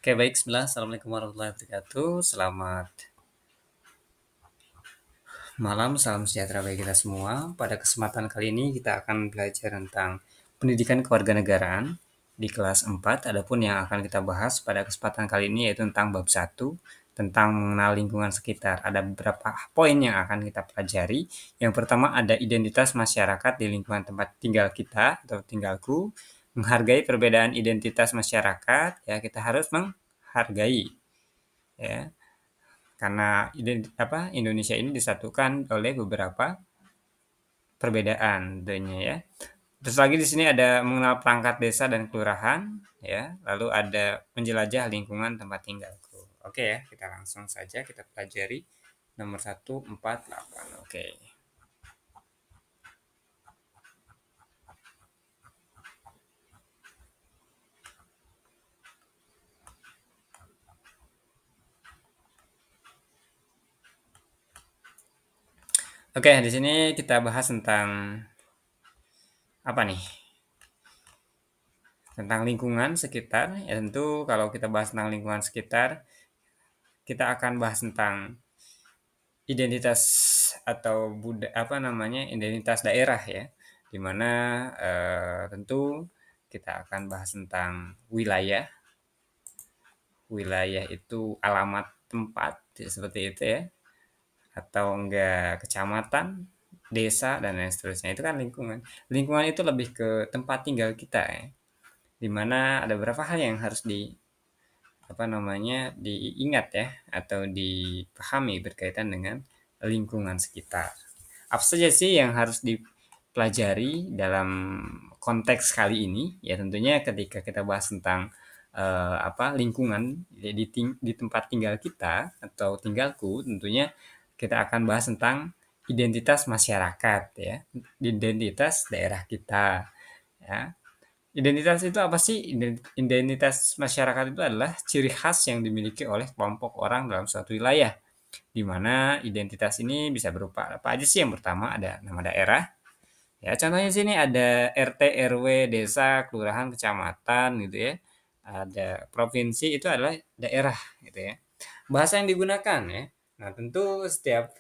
Oke, baik. Bismillah. Assalamualaikum warahmatullahi wabarakatuh. Selamat malam, salam sejahtera bagi kita semua. Pada kesempatan kali ini kita akan belajar tentang pendidikan kewarganegaraan di kelas 4. Adapun yang akan kita bahas pada kesempatan kali ini yaitu tentang bab 1, tentang mengenal lingkungan sekitar. Ada beberapa poin yang akan kita pelajari. Yang pertama ada identitas masyarakat di lingkungan tempat tinggal kita atau tinggalku. Menghargai perbedaan identitas masyarakat, ya kita harus menghargai, ya. Karena Indonesia ini disatukan oleh beberapa perbedaan tentunya, ya. Terus lagi di sini ada mengenal perangkat desa dan kelurahan, ya. Lalu ada menjelajah lingkungan tempat tinggalku. Oke ya, kita langsung saja kita pelajari nomor 148. Oke. Oke, di sini kita bahas tentang apa nih? Tentang lingkungan sekitar. Ya tentu kalau kita bahas tentang lingkungan sekitar, kita akan bahas tentang identitas atau identitas daerah ya, di mana tentu kita akan bahas tentang wilayah. Wilayah itu alamat tempat ya, seperti itu ya, atau enggak kecamatan, desa dan lain seterusnya. Itu kan lingkungan. Lingkungan itu lebih ke tempat tinggal kita ya, di mana ada beberapa hal yang harus diingat ya atau dipahami berkaitan dengan lingkungan sekitar. Apa saja sih yang harus dipelajari dalam konteks kali ini? Ya tentunya ketika kita bahas tentang lingkungan ya, di tempat tinggal kita atau tinggalku, tentunya kita akan bahas tentang identitas masyarakat ya, identitas daerah kita ya. Identitas itu apa sih? Identitas masyarakat itu adalah ciri khas yang dimiliki oleh kelompok orang dalam suatu wilayah, di mana identitas ini bisa berupa apa aja sih? Yang pertama ada nama daerah. Ya, contohnya sini ada RT, RW, desa, kelurahan, kecamatan gitu ya. Ada provinsi itu adalah daerah gitu ya. Bahasa yang digunakan ya. Nah, tentu setiap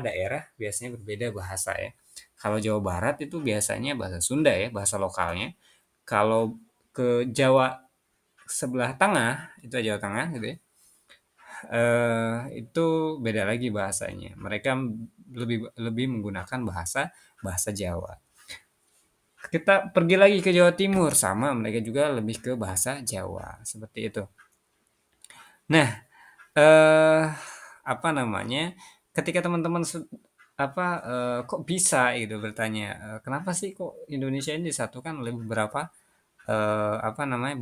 daerah biasanya berbeda bahasa ya. Kalau Jawa Barat itu biasanya bahasa Sunda ya, bahasa lokalnya. Kalau ke Jawa sebelah tengah, itu Jawa Tengah gitu ya, itu beda lagi bahasanya. Mereka lebih lebih menggunakan bahasa bahasa Jawa. Kita pergi lagi ke Jawa Timur, sama mereka juga lebih ke bahasa Jawa, seperti itu. Nah, eh apa namanya, ketika teman-teman kok bisa gitu bertanya, kenapa sih kok Indonesia ini disatukan oleh beberapa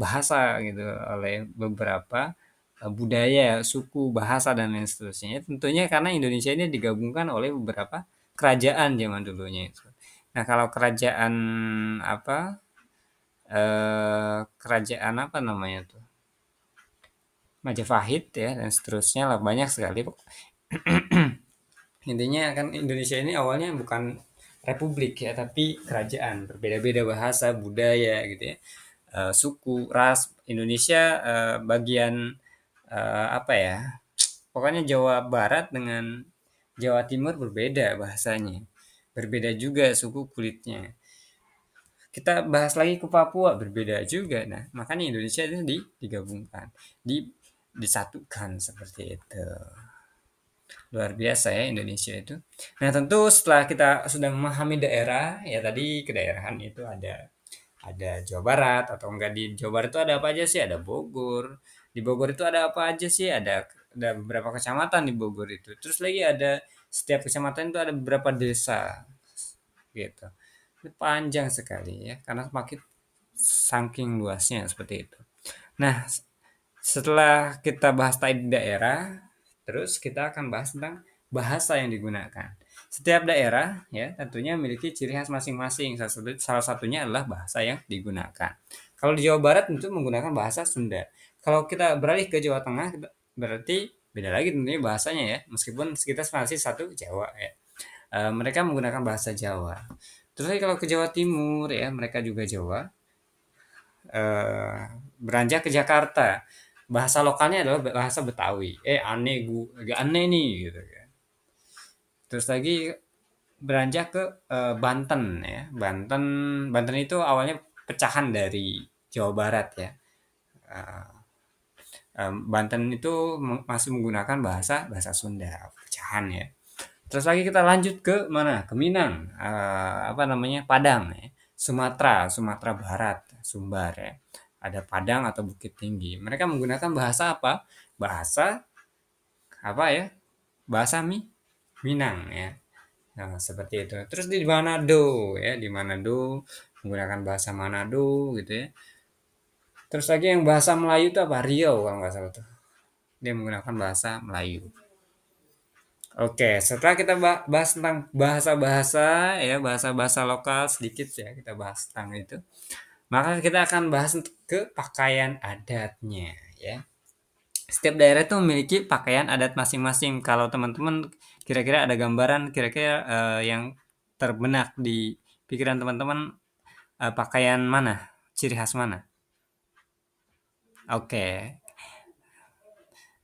bahasa gitu, oleh beberapa budaya, suku, bahasa dan lain seterusnya. Tentunya karena Indonesia ini digabungkan oleh beberapa kerajaan zaman dulunya itu. Nah, kalau kerajaan apa kerajaan apa namanya tuh? Majapahit ya dan seterusnya lah, banyak sekali. Intinya kan Indonesia ini awalnya bukan republik ya, tapi kerajaan, berbeda-beda bahasa, budaya gitu ya. Suku, ras. Indonesia bagian apa ya? Pokoknya Jawa Barat dengan Jawa Timur berbeda bahasanya. Berbeda juga suku kulitnya. Kita bahas lagi ke Papua, berbeda juga. Nah, makanya Indonesia itu digabungkan, disatukan seperti itu. Luar biasa ya Indonesia itu. Nah, tentu setelah kita sudah memahami daerah, ya tadi kedaerahan itu ada Jawa Barat atau enggak, di Jawa Barat itu ada apa aja sih? Ada Bogor. Di Bogor itu ada apa aja sih? Ada beberapa kecamatan di Bogor itu. Terus lagi ada setiap kecamatan itu ada beberapa desa gitu. Ini panjang sekali ya karena makin saking luasnya seperti itu. Nah, setelah kita bahas tadi daerah, terus kita akan bahas tentang bahasa yang digunakan. Setiap daerah ya tentunya memiliki ciri khas masing-masing. Salah satunya adalah bahasa yang digunakan. Kalau di Jawa Barat tentu menggunakan bahasa Sunda. Kalau kita beralih ke Jawa Tengah berarti beda lagi tentunya bahasanya ya. Meskipun kita masih satu Jawa ya. Mereka menggunakan bahasa Jawa. Terus lagi kalau ke Jawa Timur ya mereka juga Jawa. eh, Beranjak ke Jakarta. bahasa lokalnya adalah bahasa Betawi. Aneh agak aneh nih gitu kan. Terus lagi beranjak ke Banten ya. Banten itu awalnya pecahan dari Jawa Barat ya. Eh, Banten itu masih menggunakan bahasa bahasa Sunda, pecahan ya. Terus lagi kita lanjut ke mana? Ke Minang, apa namanya? Padang ya. Sumatera Barat, Sumbar ya. Ada Padang atau Bukit Tinggi. Mereka menggunakan bahasa apa? Bahasa apa ya? Bahasa Minang ya. Nah, seperti itu. Terus di Manado ya, di Manado menggunakan bahasa Manado gitu ya. Terus lagi yang bahasa Melayu itu apa? Riau kalau nggak salah tuh. Dia menggunakan bahasa Melayu. Oke, setelah kita bahas tentang bahasa-bahasa ya, bahasa-bahasa lokal sedikit ya, kita bahas tentang itu. Maka kita akan bahas ke pakaian adatnya ya. Setiap daerah itu memiliki pakaian adat masing-masing. Kalau teman-teman kira-kira ada gambaran kira-kira yang terbenak di pikiran teman-teman, pakaian mana? Ciri khas mana? Oke,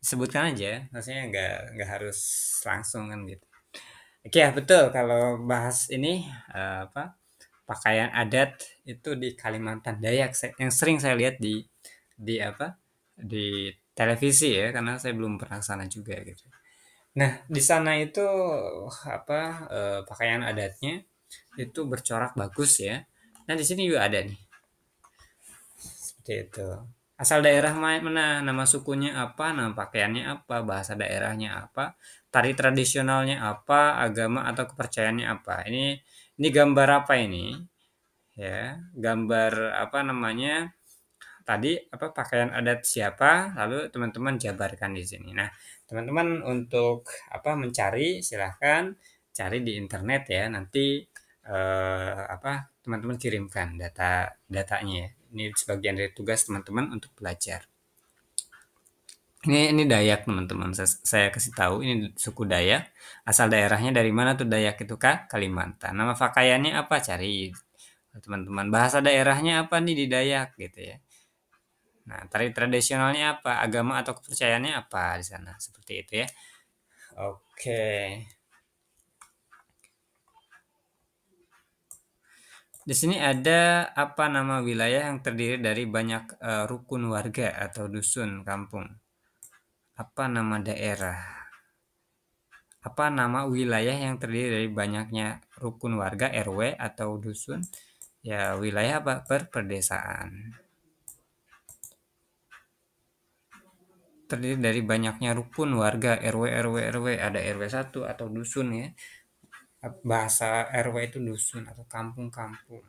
sebutkan aja, maksudnya nggak harus langsung kan gitu. Oke ya betul kalau bahas ini apa pakaian adat itu di Kalimantan Dayak yang sering saya lihat di apa di televisi ya karena saya belum pernah ke sana juga gitu. Nah di sana itu apa pakaian adatnya itu bercorak bagus ya. Nah di sini juga ada nih seperti itu. Asal daerah mana, nama sukunya apa, nama pakaiannya apa, bahasa daerahnya apa, tari tradisionalnya apa, agama atau kepercayaannya apa. Ini gambar apa ini? Ya, gambar apa namanya? Tadi apa pakaian adat siapa? Lalu teman-teman jabarkan di sini. Nah, teman-teman untuk apa mencari silahkan cari di internet ya. Nanti apa teman-teman kirimkan datanya ya. Ini sebagian dari tugas teman-teman untuk belajar. Ini Dayak teman-teman. Saya kasih tahu ini suku Dayak. Asal daerahnya dari mana tuh Dayak itu Kak? Kalimantan. Nama pakaiannya apa? Cari teman-teman. Bahasa daerahnya apa nih di Dayak gitu ya. Nah, tari tradisionalnya apa? Agama atau kepercayaannya apa di sana? Seperti itu ya. Oke. Di sini ada apa nama wilayah yang terdiri dari banyak rukun warga atau dusun kampung? Apa nama daerah? Apa nama wilayah yang terdiri dari banyaknya rukun warga RW atau dusun? Ya, wilayah apa? Perdesaan. Terdiri dari banyaknya rukun warga RW, ada RW 1 atau dusun ya. Bahasa RW itu dusun atau kampung-kampung.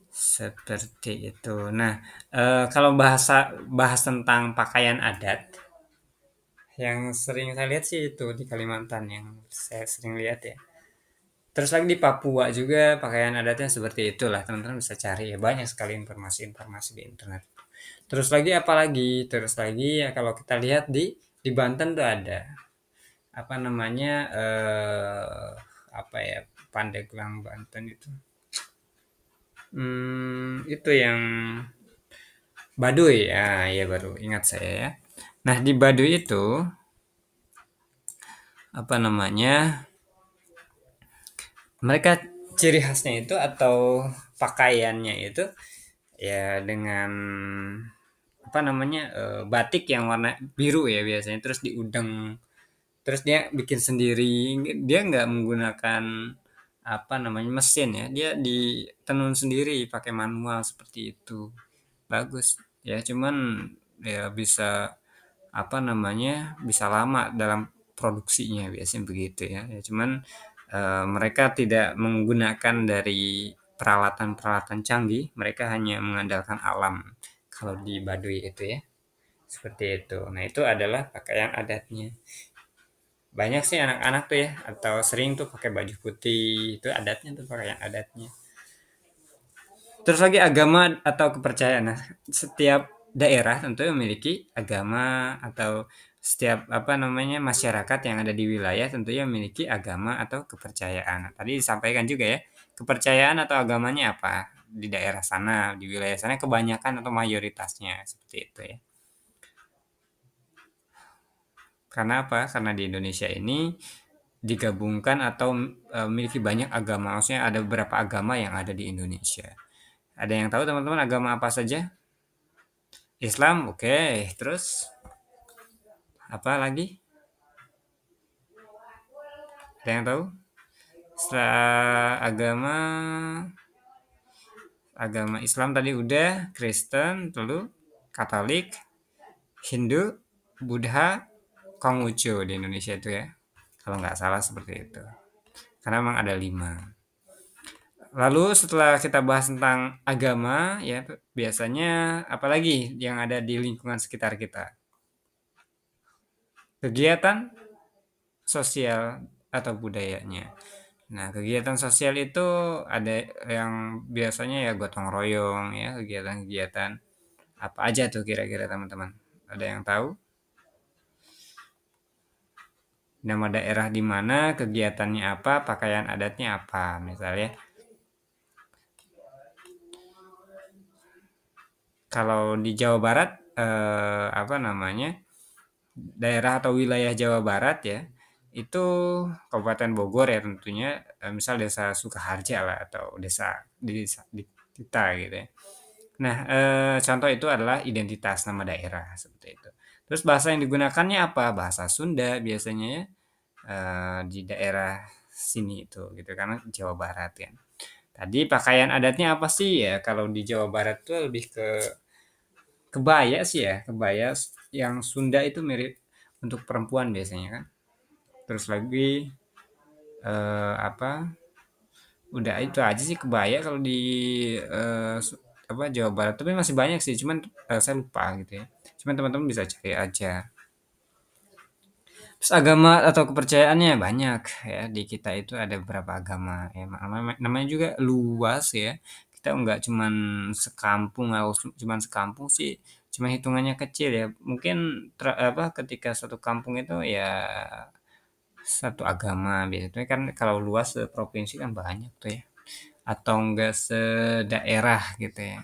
Seperti itu. Nah, kalau bahas tentang pakaian adat, yang sering saya lihat sih itu di Kalimantan yang saya sering lihat ya. Terus lagi di Papua juga pakaian adatnya seperti itulah. Teman-teman bisa cari ya banyak sekali informasi-informasi di internet. Terus lagi apa lagi? Terus lagi ya kalau kita lihat di Banten tuh ada apa namanya apa ya Pandeglang Banten itu. Itu yang Baduy, ya baru ingat saya ya. Nah di Baduy itu apa namanya mereka ciri khasnya itu atau pakaiannya itu ya dengan apa namanya batik yang warna biru ya biasanya terus diudeng terus dia bikin sendiri dia nggak menggunakan apa namanya mesin ya dia ditenun sendiri pakai manual seperti itu bagus ya cuman ya bisa apa namanya bisa lama dalam produksinya biasanya begitu ya, ya cuman mereka tidak menggunakan dari peralatan-peralatan canggih mereka hanya mengandalkan alam kalau di Baduy itu ya seperti itu. Nah itu adalah pakaian adatnya banyak sih anak-anak tuh ya atau sering tuh pakai baju putih itu adatnya tuh pakaian adatnya. Terus lagi agama atau kepercayaan. Nah, setiap daerah tentu memiliki agama atau setiap apa namanya masyarakat yang ada di wilayah tentunya memiliki agama atau kepercayaan. Nah, tadi disampaikan juga ya, kepercayaan atau agamanya apa? di daerah sana, di wilayah sana kebanyakan atau mayoritasnya seperti itu ya. Karena apa? Karena di Indonesia ini digabungkan atau memiliki banyak agama. Maksudnya ada beberapa agama yang ada di Indonesia. Ada yang tahu teman-teman agama apa saja? Islam, oke. Terus apa lagi? Ada yang tahu? Setelah agama Islam tadi udah, Kristen, lalu Katolik, Hindu, Buddha, Konghucu di Indonesia itu ya. Kalau nggak salah seperti itu. Karena memang ada 5. Lalu setelah kita bahas tentang agama, ya biasanya apalagi yang ada di lingkungan sekitar kita? Kegiatan sosial atau budayanya. Nah, kegiatan sosial itu ada yang biasanya ya gotong royong ya, kegiatan-kegiatan apa aja tuh kira-kira teman-teman? Ada yang tahu? Nama daerah di mana, kegiatannya apa, pakaian adatnya apa, misalnya. Kalau di Jawa Barat, apa namanya, daerah atau wilayah Jawa Barat ya, itu Kabupaten Bogor ya tentunya, misal Desa Sukaharja lah atau desa di kita gitu ya. Nah, contoh itu adalah identitas nama daerah seperti itu. Terus bahasa yang digunakannya apa? Bahasa Sunda biasanya ya, di daerah sini itu gitu karena Jawa Barat ya. Tadi pakaian adatnya apa sih ya? Kalau di Jawa Barat tuh lebih ke kebaya sih ya, kebaya yang Sunda itu mirip untuk perempuan biasanya kan. Terus lagi apa? Udah itu aja sih kebaya kalau di apa Jawa Barat. Tapi masih banyak sih, cuman saya lupa gitu ya. Cuman teman-teman bisa cari aja. Terus agama atau kepercayaannya banyak ya. Di kita itu ada beberapa agama ya. Namanya juga luas ya. Kita nggak cuman sekampung atau cuman sekampung sih. Cuma hitungannya kecil ya. Mungkin apa ketika satu kampung itu ya satu agama biasanya kan kalau luas provinsi kan banyak tuh ya. Atau enggak sedaerah gitu ya.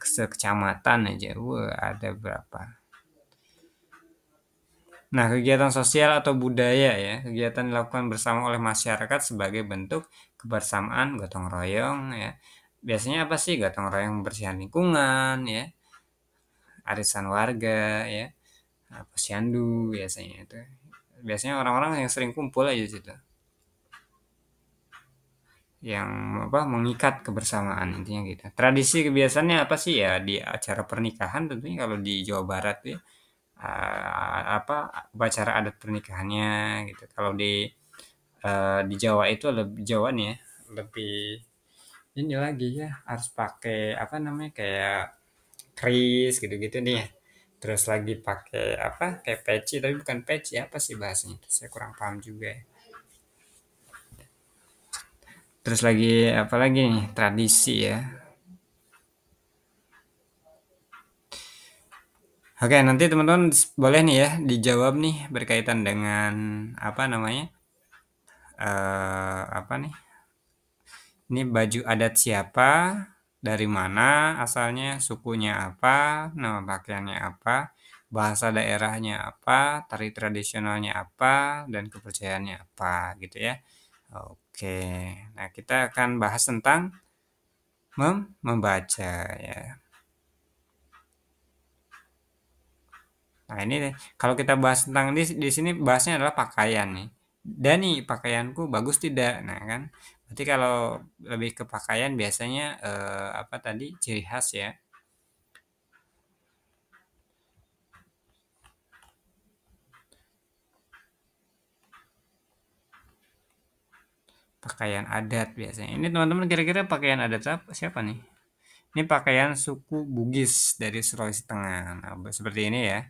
Sekecamatan aja. Wah, ada berapa. Nah, kegiatan sosial atau budaya ya, kegiatan dilakukan bersama oleh masyarakat sebagai bentuk kebersamaan gotong royong ya. Biasanya apa sih gotong royong membersihkan lingkungan ya, arisan warga ya, posyandu biasanya itu. Biasanya orang-orang yang sering kumpul aja situ. Yang apa mengikat kebersamaan intinya gitu. Tradisi kebiasaannya apa sih ya di acara pernikahan tentunya kalau di Jawa Barat ya apa upacara adat pernikahannya gitu. Kalau di Jawa itu lebih Jawa nih ya, lebih ini lagi ya harus pakai apa namanya kayak keris gitu-gitu nih ya. Terus lagi pakai apa kayak peci tapi bukan peci apa sih bahasanya? Saya kurang paham juga ya. Terus lagi apa lagi nih tradisi ya. Oke, nanti teman-teman boleh nih ya dijawab nih berkaitan dengan apa namanya? Apa nih? Ini baju adat siapa? Dari mana asalnya? Sukunya apa? Nama pakaiannya apa? Bahasa daerahnya apa? Tari tradisionalnya apa? Dan kepercayaannya apa? Gitu ya. Oke. Nah, kita akan bahas tentang membaca ya. Nah, ini deh. Kalau kita bahas tentang di sini bahasnya adalah pakaian nih. Dan nih pakaianku bagus tidak? Nah, kan. Berarti kalau lebih ke pakaian biasanya apa tadi ciri khas ya. Pakaian adat biasanya. Ini teman-teman kira-kira pakaian adat siapa nih? Ini pakaian suku Bugis dari Sulawesi Tengah. Nah, seperti ini ya.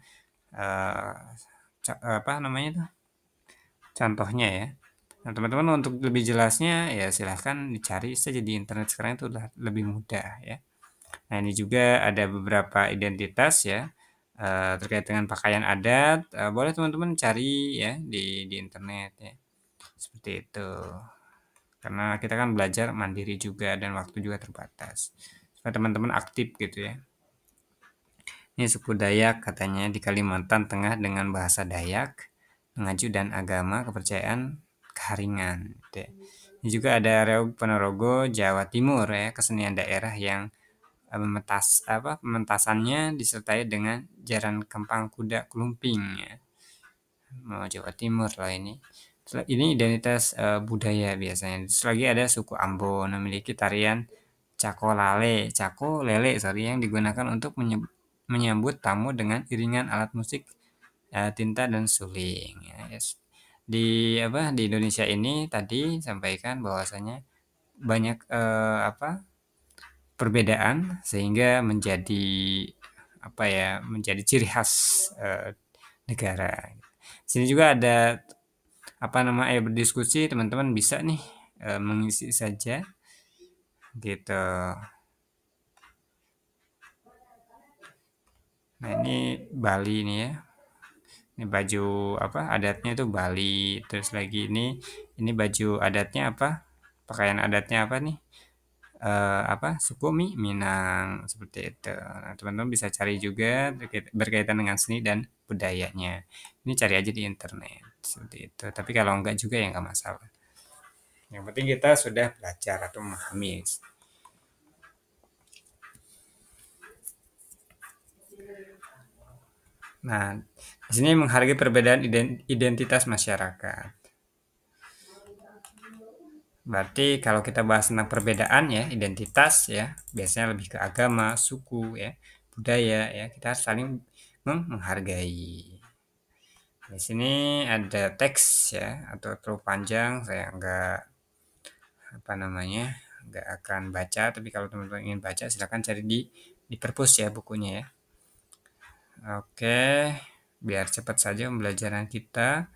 Eh, apa namanya tuh? Contohnya ya. Nah, teman-teman untuk lebih jelasnya ya silahkan dicari saja di internet sekarang itu udah lebih mudah ya. Nah, ini juga ada beberapa identitas ya terkait dengan pakaian adat. Boleh teman-teman cari ya di internet ya. Seperti itu. karena kita kan belajar mandiri juga dan waktu juga terbatas. Supaya teman-teman aktif gitu ya. Ini suku Dayak katanya di Kalimantan Tengah dengan bahasa Dayak, mengacu dan agama, kepercayaan, keharingan. Gitu ya. Ini juga ada Reog Ponorogo, Jawa Timur ya, kesenian daerah yang pementasannya disertai dengan jaran kempang kuda klumping ya. Oh, Jawa Timur lah ini. Ini identitas budaya biasanya. Terus lagi ada suku Ambon memiliki tarian Cako Lale, Cako Lele sorry yang digunakan untuk menyambut tamu dengan iringan alat musik tinta dan suling. Ya, yes. Di Indonesia ini tadi sampaikan bahwasanya banyak perbedaan sehingga menjadi menjadi ciri khas negara. Sini juga ada berdiskusi teman-teman bisa nih mengisi saja gitu. Nah ini Bali nih ya. Ini baju adatnya itu Bali. Terus lagi ini baju adatnya apa? Pakaian adatnya apa nih? Suku Minang seperti itu. Nah, teman-teman bisa cari juga berkaitan dengan seni dan budayanya. Ini cari aja di internet seperti itu. Tapi kalau enggak juga ya enggak masalah. Yang penting kita sudah belajar atau memahami. Nah, di sini menghargai perbedaan identitas masyarakat. Berarti kalau kita bahas tentang perbedaan ya, identitas ya, biasanya lebih ke agama, suku ya, budaya ya, kita harus saling menghargai. Di sini ada teks ya, atau terlalu panjang, saya nggak akan baca. Tapi kalau teman-teman ingin baca, silakan cari di perpus ya bukunya ya. Oke, biar cepat saja pembelajaran kita.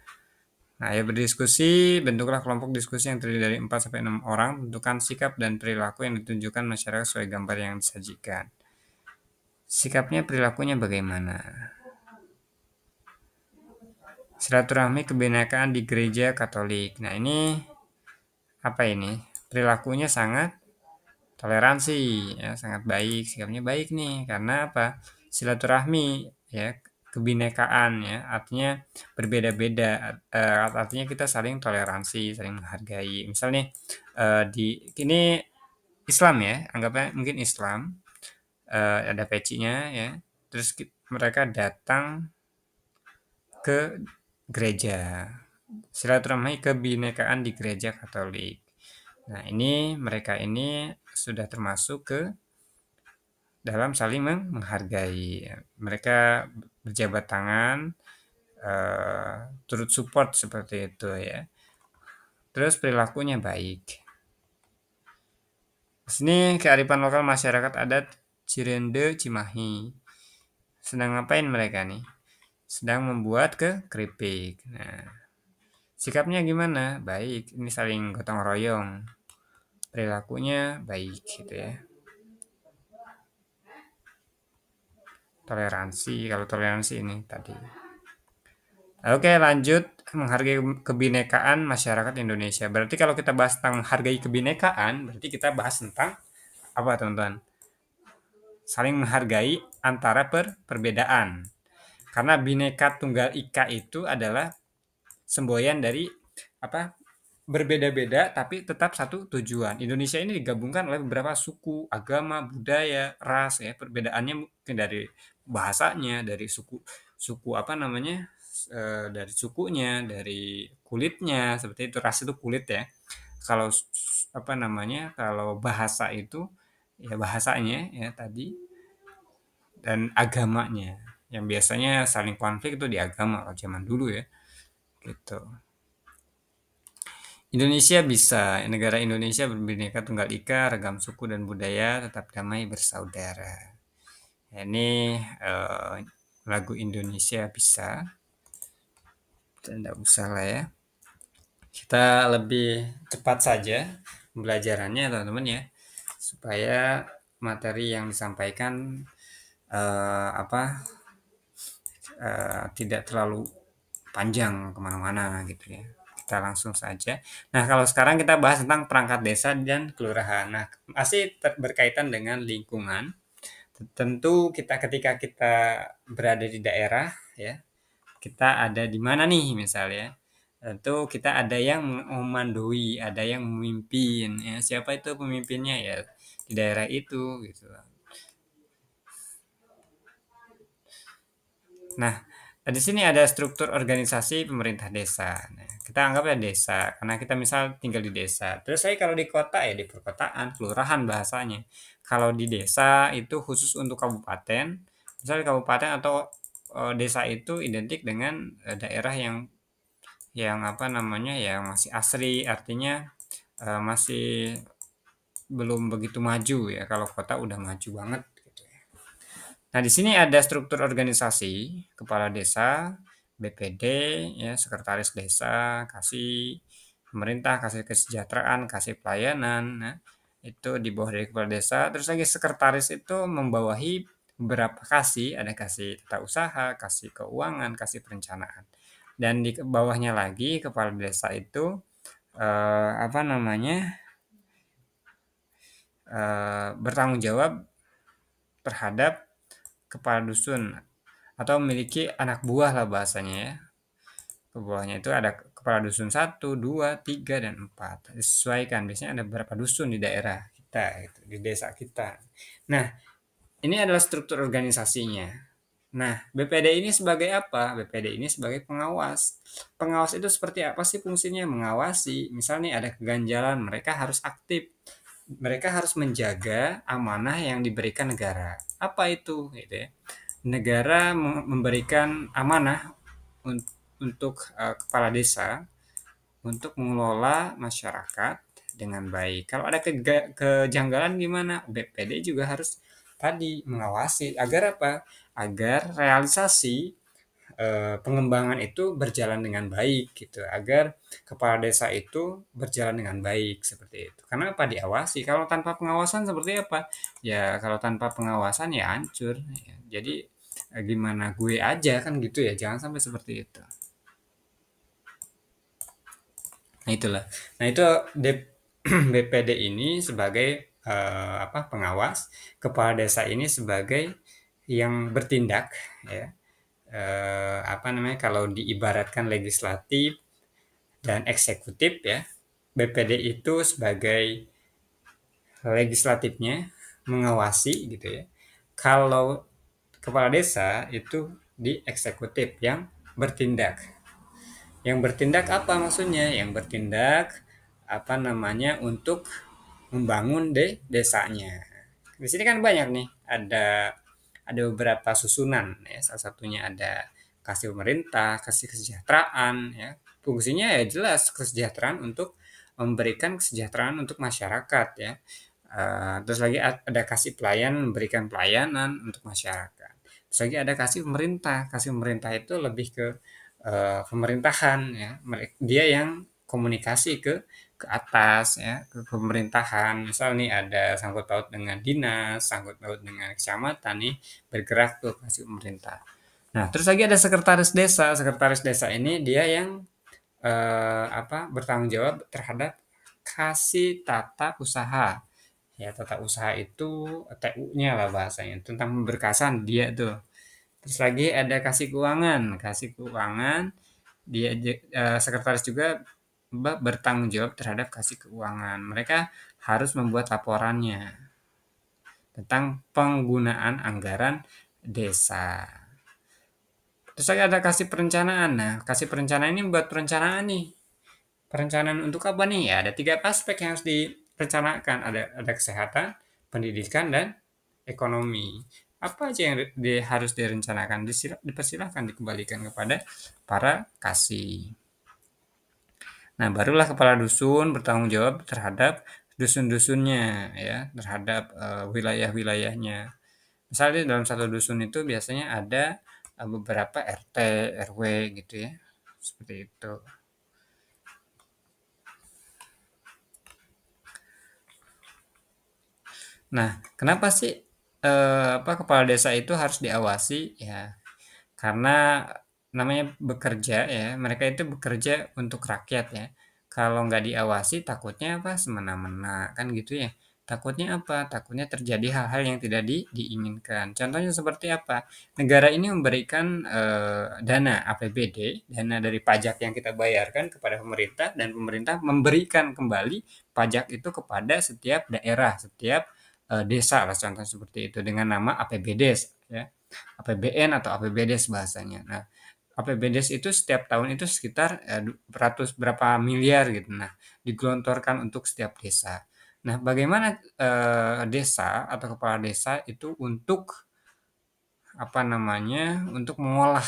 Nah, ayo berdiskusi, bentuklah kelompok diskusi yang terdiri dari 4-6 orang, tentukan sikap dan perilaku yang ditunjukkan masyarakat sesuai gambar yang disajikan. Sikapnya, perilakunya bagaimana? Silaturahmi kebinekaan di gereja Katolik. Nah, ini apa ini? Perilakunya sangat toleransi, ya, sangat baik, sikapnya baik nih, karena apa? Silaturahmi, ya, kebinekaan, ya, artinya berbeda-beda, artinya kita saling toleransi, saling menghargai. Misalnya di ini Islam ya, anggapnya mungkin Islam, ada pecinya, ya, terus mereka datang ke gereja, silaturahmi kebinekaan di gereja Katolik. Nah, ini mereka ini sudah termasuk ke dalam saling menghargai. Mereka berjabat tangan, turut support seperti itu ya. Terus perilakunya baik. Di sini kearifan lokal masyarakat adat Cirende Cimahi. Sedang ngapain mereka nih? Sedang membuat keripik. Nah, sikapnya gimana? Baik. Ini saling gotong royong. Perilakunya baik gitu ya. Toleransi, kalau toleransi ini tadi. Oke, lanjut menghargai kebinekaan masyarakat Indonesia. Berarti kalau kita bahas tentang menghargai kebinekaan, berarti kita bahas tentang apa, teman-teman? Saling menghargai antara perbedaan. Karena Bhinneka Tunggal Ika itu adalah semboyan dari apa? Berbeda-beda tapi tetap satu tujuan. Indonesia ini digabungkan oleh beberapa suku, agama, budaya, ras ya. Perbedaannya mungkin dari bahasanya, dari suku suku dari sukunya, dari kulitnya, seperti itu. Ras itu kulit ya. Kalau kalau bahasa itu ya bahasanya ya tadi, dan agamanya. Yang biasanya saling konflik itu di agama kalau zaman dulu ya. Gitu. Indonesia bisa, negara Indonesia berbineka tunggal ika, ragam suku dan budaya, tetap damai bersaudara. Ini lagu Indonesia bisa, tidak usah lah ya. Kita lebih cepat saja pembelajarannya teman-teman ya, supaya materi yang disampaikan tidak terlalu panjang kemana-mana gitu ya. kita langsung saja. Nah, kalau sekarang kita bahas tentang perangkat desa dan kelurahan. Nah, masih berkaitan dengan lingkungan. Tentu kita ketika kita berada di daerah ya, kita ada di mana nih misalnya. Tentu kita ada yang memandui, ada yang memimpin ya. Siapa itu pemimpinnya ya di daerah itu gitu. Nah, di sini ada struktur organisasi pemerintah desa. Nah, kita anggapnya desa, karena kita misal tinggal di desa. Terus saya kalau di kota ya di perkotaan, kelurahan bahasanya. Kalau di desa itu khusus untuk kabupaten, misalnya kabupaten atau desa itu identik dengan daerah yang apa namanya yang masih asri, artinya masih belum begitu maju ya. Kalau kota udah maju banget gitu ya. Nah, di sini ada struktur organisasi, kepala desa, BPD, ya, sekretaris desa, kasih pemerintah, kasih kesejahteraan, kasih pelayanan. Nah, itu di bawah dari kepala desa. Terus lagi sekretaris itu membawahi beberapa kasih, ada kasih tata usaha, kasih keuangan, kasih perencanaan. Dan di bawahnya lagi kepala desa itu apa namanya bertanggung jawab terhadap kepala dusun atau memiliki anak buah lah bahasanya ya. Ke bawahnya itu ada kepala dusun 1, 2, 3, dan 4. Disesuaikan, biasanya ada berapa dusun di daerah kita, gitu, di desa kita. Nah, ini adalah struktur organisasinya. Nah, BPD ini sebagai apa? BPD ini sebagai pengawas. Pengawas itu seperti apa sih fungsinya? Mengawasi. Misalnya ada keganjalan, mereka harus aktif. Mereka harus menjaga amanah yang diberikan negara. Apa itu? Gitu ya. Negara memberikan amanah untuk kepala desa untuk mengelola masyarakat dengan baik. Kalau ada kejanggalan gimana? BPD juga harus tadi mengawasi agar apa? Agar realisasi pengembangan itu berjalan dengan baik gitu. Agar kepala desa itu berjalan dengan baik seperti itu. Karena apa? Diawasi. Kalau tanpa pengawasan seperti apa? Ya kalau tanpa pengawasan ya hancur. Ya. Jadi gimana gue aja kan gitu ya. Jangan sampai seperti itu. Nah itulah. Nah itu BPD ini sebagai apa pengawas, kepala desa ini sebagai yang bertindak ya. Apa namanya kalau diibaratkan legislatif dan eksekutif ya. BPD itu sebagai legislatifnya mengawasi gitu ya. Kalau kepala desa itu di eksekutif yang bertindak. Yang bertindak apa maksudnya? Yang bertindak apa namanya untuk membangun desanya. Di sini kan banyak nih, ada beberapa susunan ya. Salah satunya ada kasih pemerintah, kasih kesejahteraan ya. Fungsinya ya jelas kesejahteraan untuk memberikan kesejahteraan untuk masyarakat ya. Terus lagi ada kasih pelayanan, memberikan pelayanan untuk masyarakat. Terus lagi ada kasih pemerintah. Kasih pemerintah itu lebih ke pemerintahan ya. Dia yang komunikasi ke atas ya, ke pemerintahan. Misal nih ada sangkut paut dengan dinas, sangkut paut dengan kecamatan nih bergerak tuh kasih pemerintah. Nah, terus lagi ada sekretaris desa. Sekretaris desa ini dia yang apa bertanggung jawab terhadap kasih tata usaha. Ya, tata usaha itu TU-nya lah bahasanya, tentang pemberkasan dia tuh. Terus lagi ada kasih keuangan. Kasih keuangan dia sekretaris juga bertanggung jawab terhadap kasih keuangan. Mereka harus membuat laporannya tentang penggunaan anggaran desa. Terus lagi ada kasih perencanaan. Nah, kasih perencanaan ini buat perencanaan nih. Perencanaan untuk apa nih? Ya, ada 3 aspek yang harus direncanakan. Ada kesehatan, pendidikan, dan ekonomi. Apa aja yang harus direncanakan? Dipersilahkan dikembalikan kepada para kasih. Nah, barulah kepala dusun bertanggung jawab terhadap dusun-dusunnya ya, terhadap wilayah-wilayahnya. Misalnya dalam satu dusun itu biasanya ada beberapa RT, RW gitu ya. Seperti itu. Nah, kenapa sih apa kepala desa itu harus diawasi? Ya, karena namanya bekerja ya, mereka itu bekerja untuk rakyat ya. Kalau nggak diawasi takutnya apa? Semena-mena kan gitu ya. Takutnya apa? Takutnya terjadi hal-hal yang tidak diinginkan. Contohnya seperti apa? Negara ini memberikan dana APBD, dana dari pajak yang kita bayarkan kepada pemerintah, dan pemerintah memberikan kembali pajak itu kepada setiap daerah, setiap desa lah, contoh seperti itu dengan nama APBDes ya. APBN atau APBDes bahasanya. Nah, APBDes itu setiap tahun itu sekitar ratus berapa miliar gitu. Nah, digelontorkan untuk setiap desa. Nah, bagaimana desa atau kepala desa itu untuk apa namanya, untuk mengolah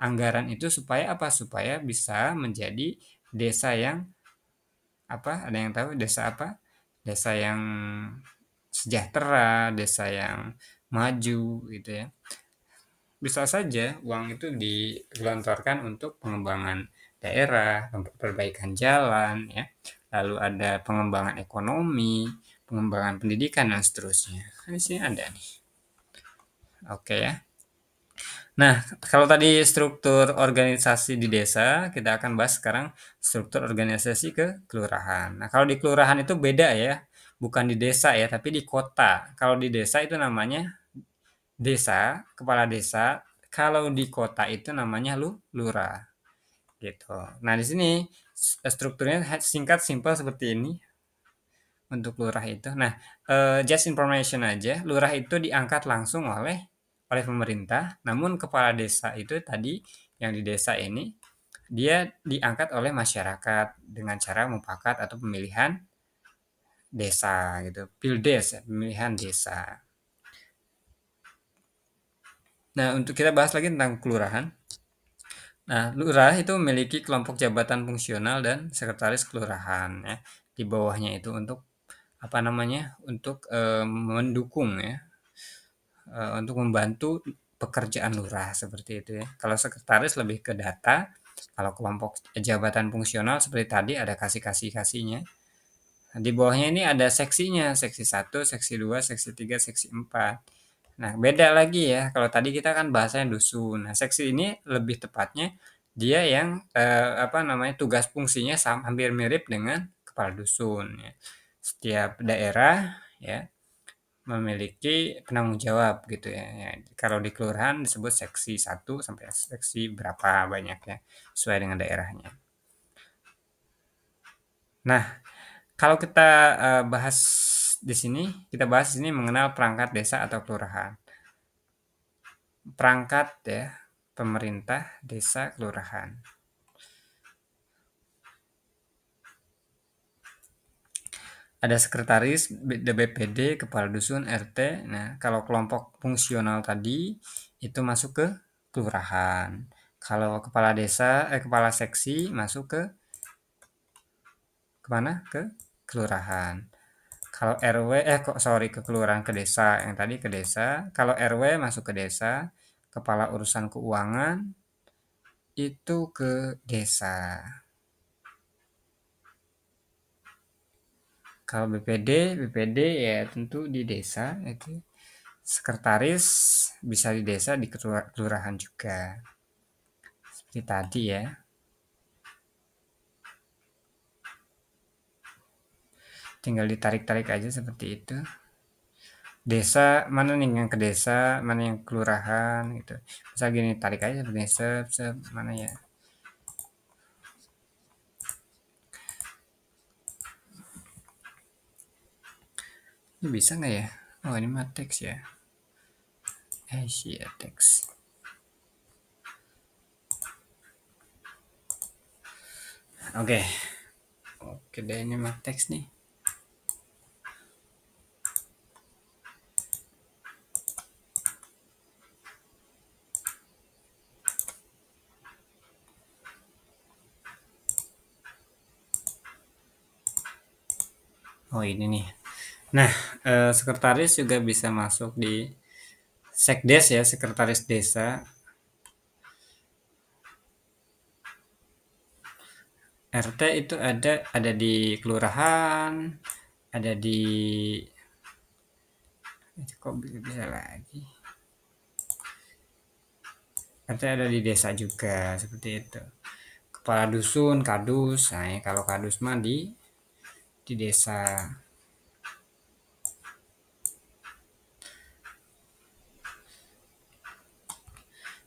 anggaran itu supaya apa? Supaya bisa menjadi desa yang apa? Ada yang tahu desa apa? Desa yang sejahtera, desa yang maju gitu ya. Bisa saja uang itu digelontorkan untuk pengembangan daerah, perbaikan jalan, ya, lalu ada pengembangan ekonomi, pengembangan pendidikan dan seterusnya. Kan di sini ada nih. Oke ya. Nah, kalau tadi struktur organisasi di desa, kita akan bahas sekarang struktur organisasi ke kelurahan. Nah, kalau di kelurahan itu beda ya, bukan di desa ya, tapi di kota. Kalau di desa itu namanya desa, kepala desa. Kalau di kota itu namanya lurah, gitu. Nah, di sini strukturnya singkat, simpel seperti ini untuk lurah itu. Nah, just information aja, lurah itu diangkat langsung oleh pemerintah, namun kepala desa itu tadi yang di desa ini dia diangkat oleh masyarakat dengan cara mufakat atau pemilihan desa gitu. Pildes, ya, pemilihan desa. Nah, untuk kita bahas lagi tentang kelurahan. Nah, lurah itu memiliki kelompok jabatan fungsional dan sekretaris kelurahan ya. Di bawahnya itu untuk apa namanya? Untuk mendukung ya, untuk membantu pekerjaan lurah seperti itu ya. Kalau sekretaris lebih ke data, kalau kelompok jabatan fungsional seperti tadi ada kasih-kasihnya. Nah, di bawahnya ini ada seksinya, seksi satu, seksi 2, seksi 3, seksi 4. Nah, beda lagi ya. Kalau tadi kita kan bahasanya dusun. Nah, seksi ini lebih tepatnya dia yang apa namanya tugas fungsinya hampir mirip dengan kepala dusun ya. Setiap daerah ya memiliki penanggung jawab gitu ya. Ya, kalau di kelurahan disebut seksi satu sampai seksi berapa banyak ya, sesuai dengan daerahnya. Nah, kalau kita bahas di sini, kita bahas ini mengenal perangkat desa atau kelurahan. Perangkat ya, pemerintah, desa, kelurahan. Ada sekretaris, BPD, kepala dusun, RT. Nah, kalau kelompok fungsional tadi itu masuk ke kelurahan. Kalau kepala desa, kepala seksi masuk ke kemana? Ke kelurahan. Kalau RW, kok sorry, ke kelurahan, ke desa. Yang tadi ke desa. Kalau RW masuk ke desa. Kepala urusan keuangan itu ke desa. Kalau BPD ya tentu di desa itu. Sekretaris bisa di desa, di kelurahan juga. Seperti tadi ya. Tinggal ditarik-tarik aja seperti itu. Desa mana nih yang ke desa, mana yang kelurahan gitu. Misal gini, tarik aja seperti ini, mana ya. Ini bisa nggak ya? Oh, ini mah teks ya. Iya, teks. Oke. Oke deh, ini mah teks nih. Oh, ini nih. Nah, sekretaris juga bisa masuk di sekdes ya, sekretaris desa. RT itu ada di kelurahan, ada di kok bisa lagi. RT ada di desa juga seperti itu. Kepala dusun, kadus. Nah, ya, kalau kadus mah di desa.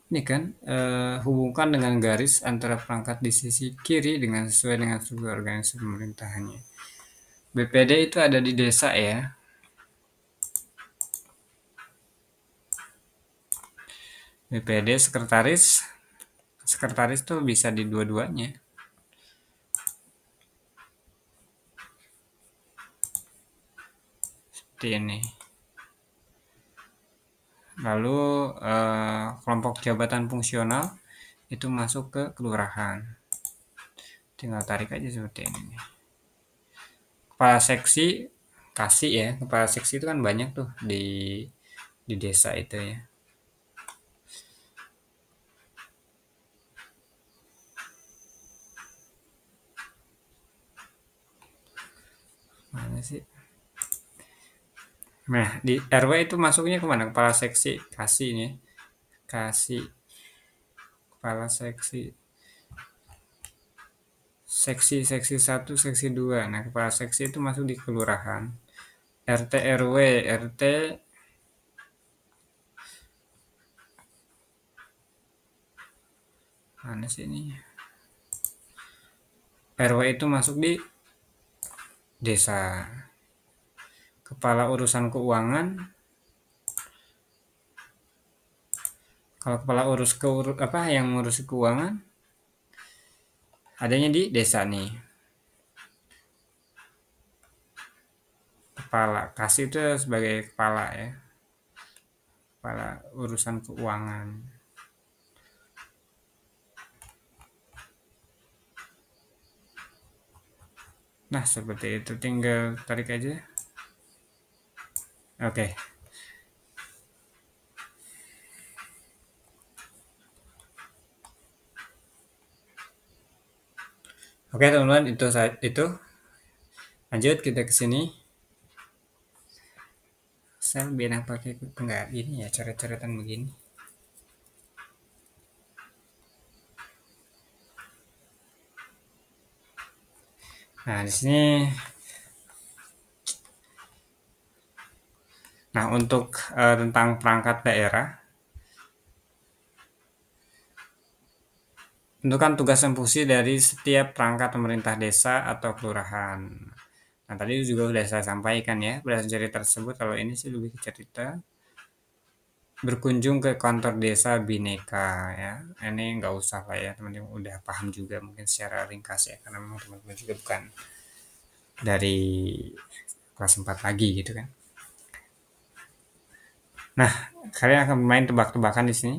Ini kan hubungkan dengan garis antara perangkat di sisi kiri dengan sesuai dengan struktur organisasi pemerintahannya. BPD itu ada di desa ya. BPD sekretaris, sekretaris tuh bisa di dua-duanya. Seperti ini. Lalu kelompok jabatan fungsional itu masuk ke kelurahan. Tinggal tarik aja seperti ini. Kepala seksi kasih ya, kepala seksi itu kan banyak tuh di desa itu ya. Mana sih? Nah, di RW itu masuknya kemana? Kepala seksi kasih nih. Kasih kepala seksi seksi satu seksi 2. Nah, kepala seksi itu masuk di kelurahan. RT RW, RT mana sih ini? RW itu masuk di desa. Kepala urusan keuangan, kalau kepala apa yang ngurus keuangan adanya di desa nih. Kepala kasih itu sebagai kepala ya, kepala urusan keuangan. Nah, seperti itu, tinggal tarik aja. Oke. Oke, teman-teman, itu. Lanjut kita ke sini. Saya lebih enak pakai enggak ini ya, coret-coretan begini. Nah, di sini untuk tentang perangkat daerah, tentukan tugas dan fungsi dari setiap perangkat pemerintah desa atau kelurahan. Nah, tadi juga sudah saya sampaikan ya, berdasarkan cerita tersebut, kalau ini sih lebih ke cerita. Berkunjung ke kantor desa Bhinneka ya. Ini nggak usah lah ya, teman-teman udah paham juga mungkin secara ringkas ya, karena memang teman-teman juga bukan dari kelas 4 lagi gitu kan. Nah, kalian akan bermain tebak-tebakan di sini.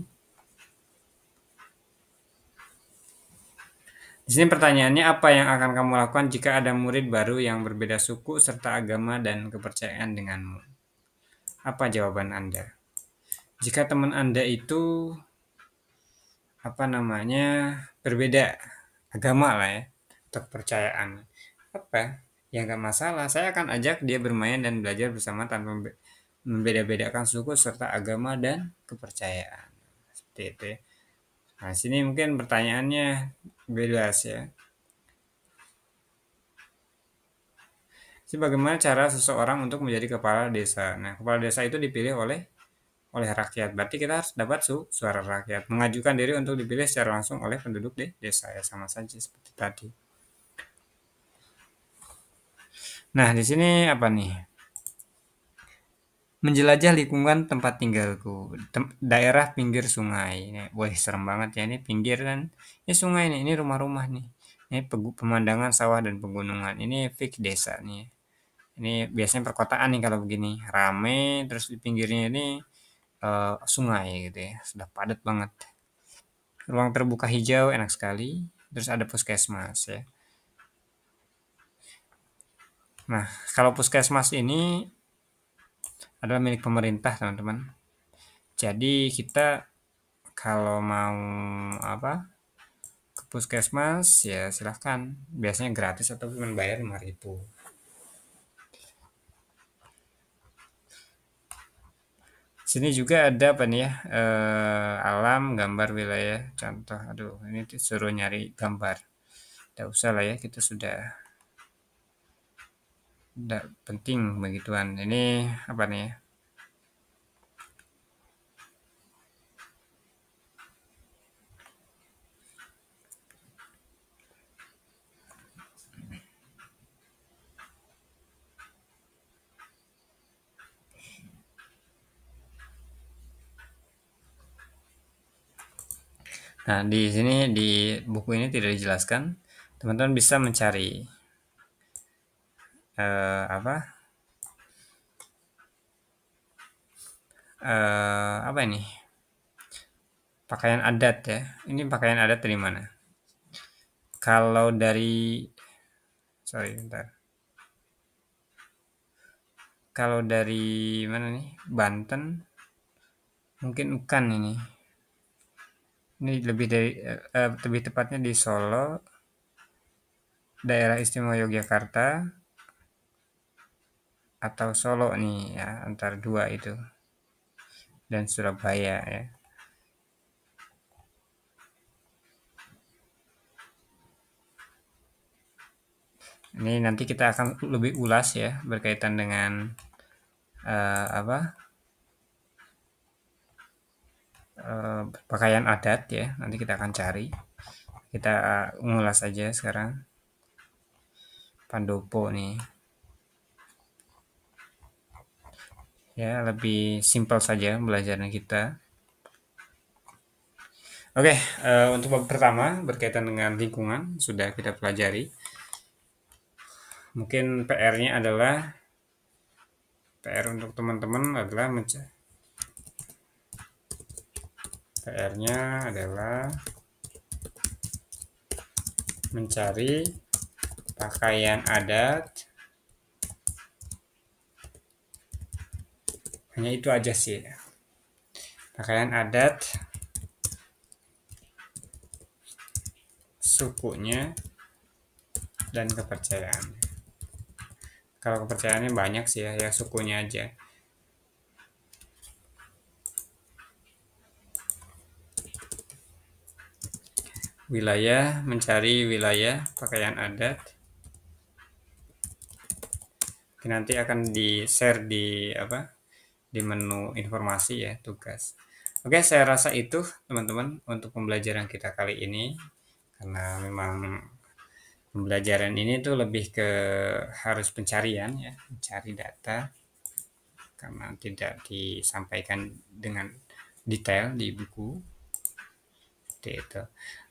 Di sini pertanyaannya, apa yang akan kamu lakukan jika ada murid baru yang berbeda suku serta agama dan kepercayaan denganmu? Apa jawaban Anda? Jika teman Anda itu apa namanya berbeda agama lah ya atau kepercayaan, apa ya nggak masalah, saya akan ajak dia bermain dan belajar bersama tanpa membeda-bedakan suku serta agama dan kepercayaan, seperti itu ya. Nah, sini mungkin pertanyaannya bebas ya. Jadi bagaimana cara seseorang untuk menjadi kepala desa? Nah, kepala desa itu dipilih oleh rakyat. Berarti kita harus dapat suara rakyat. Mengajukan diri untuk dipilih secara langsung oleh penduduk di desa ya, sama saja seperti tadi. Nah, di sini apa nih? Menjelajah lingkungan tempat tinggalku, daerah pinggir sungai. Wah, serem banget ya, ini pinggir kan. Ini sungai nih, ini rumah-rumah nih. Ini pemandangan sawah dan pegunungan. Ini fix desa nih. Ini biasanya perkotaan nih kalau begini. Rame, terus di pinggirnya ini sungai gitu ya. Sudah padat banget. Ruang terbuka hijau enak sekali. Terus ada puskesmas ya. Nah, kalau puskesmas ini adalah milik pemerintah, teman-teman. Jadi kita kalau mau apa ke puskesmas ya silahkan. Biasanya gratis atau bayar 5.000. Sini juga ada apa nih ya? Alam, gambar, wilayah, contoh. Aduh, ini disuruh nyari gambar. Tidak usah lah ya, kita sudah tidak penting begituan. Ini apa nih ya? Nah, di sini di buku ini tidak dijelaskan. Teman-teman bisa mencari apa? Apa ini? Pakaian adat ya. Ini pakaian adat dari mana? Kalau dari sorry, bentar. Kalau dari mana nih? Banten, mungkin bukan ini. Ini lebih dari lebih tepatnya di Solo, Daerah Istimewa Yogyakarta atau Solo nih ya, antara dua itu dan Surabaya ya. Ini nanti kita akan lebih ulas ya berkaitan dengan apa pakaian adat ya. Nanti kita akan cari. Kita ngulas aja sekarang Pandopo nih. Ya, lebih simpel saja belajarnya kita. Oke, untuk bab pertama berkaitan dengan lingkungan sudah kita pelajari. Mungkin PR untuk teman-teman adalah PR-nya adalah mencari pakaian adat. Hanya itu aja sih. Pakaian adat sukunya dan kepercayaan. Kalau kepercayaannya banyak sih ya, ya sukunya aja. Wilayah, mencari wilayah pakaian adat. Nanti akan di-share di apa? Di menu informasi ya, tugas. Oke, saya rasa itu teman-teman untuk pembelajaran kita kali ini karena memang pembelajaran ini tuh lebih ke harus pencarian ya, mencari data karena tidak disampaikan dengan detail di buku. Seperti itu.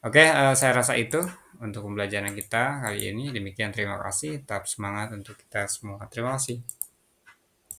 Oke, saya rasa itu untuk pembelajaran kita kali ini. Demikian, terima kasih. Tetap semangat untuk kita semua. Terima kasih.